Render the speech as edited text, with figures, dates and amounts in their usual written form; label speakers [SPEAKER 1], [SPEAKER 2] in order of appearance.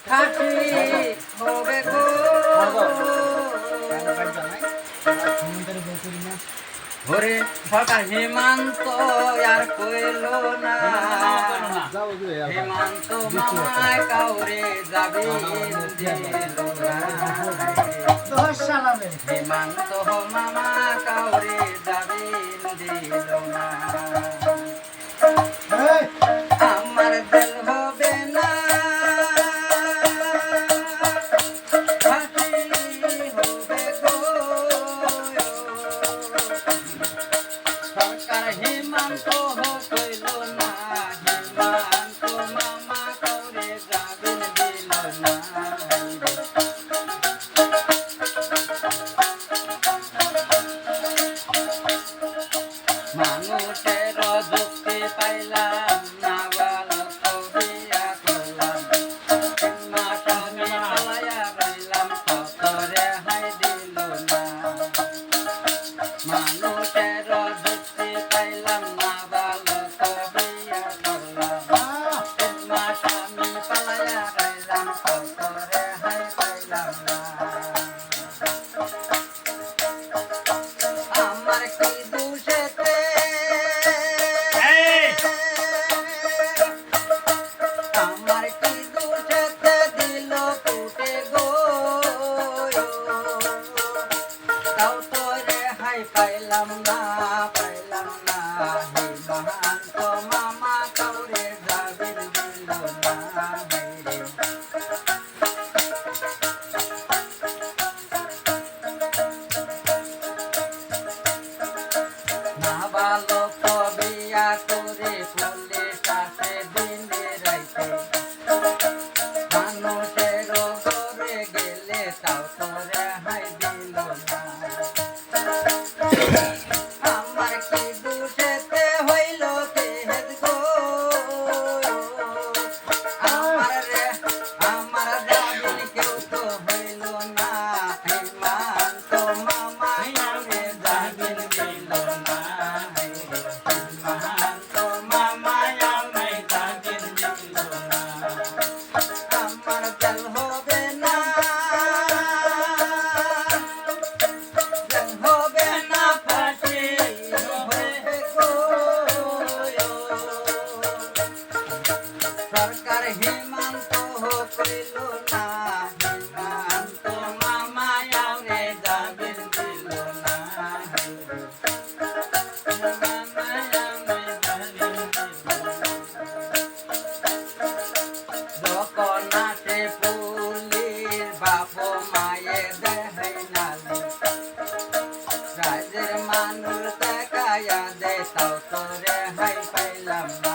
[SPEAKER 1] ফাঁসি হবে গো ওরে সরকার হেমন্ত আর কইল না হেমন্ত মামায় কাউরে যাবি দিল না হেমন্ত মামা কাউরে যাবি দিল না আমার দিল হবে না ফাঁসি হবে গো সরকার হেমন্ত কইল না হেমন্ত মামা কাউরে যাবেন দিল না মানুষের যুক্তি পাইলাম না বালক বিয়া করলাম মাসমি পালাইয়া রইলাম সতরে হাই দিল না মানুষের যুক্তি পাইলাম না বালক বিয়া করলাম মাসমি পালাইয়া রইলাম সতরে হাই পাইলাম না আমার কি দোষেতে আমার কি দোষেতে দিল ফুটে গো তাও তো রেহাই পাইলাম না হে মহান্ত মামা কাউরে যাবির দিল না রে না বালক বিয়া করে পুলিশ আসে দিনে রাইতে মানুষের ঘরে গেলে তাও তো রেহাই দিল না আমার কি দুষেতে হইল কে গো আমার যাবিন কেউ তো হইল না হেমন্ত মামা কাউরে যাবিন দিল না হেমন্ত মামা আমায় যাবিন দিল না আমার জল হবে না জল হবে না ফাঁসি হবে গো সরকার হেমন্ত কইল না হেমন্ত মামা আউরে যাবেন দিল না যখন আসে পুলিশ বাপ মায়ে দেহে নালি রাজের মানুষ দেখাইয়া দে তাও তো রেহাই পাইলাম না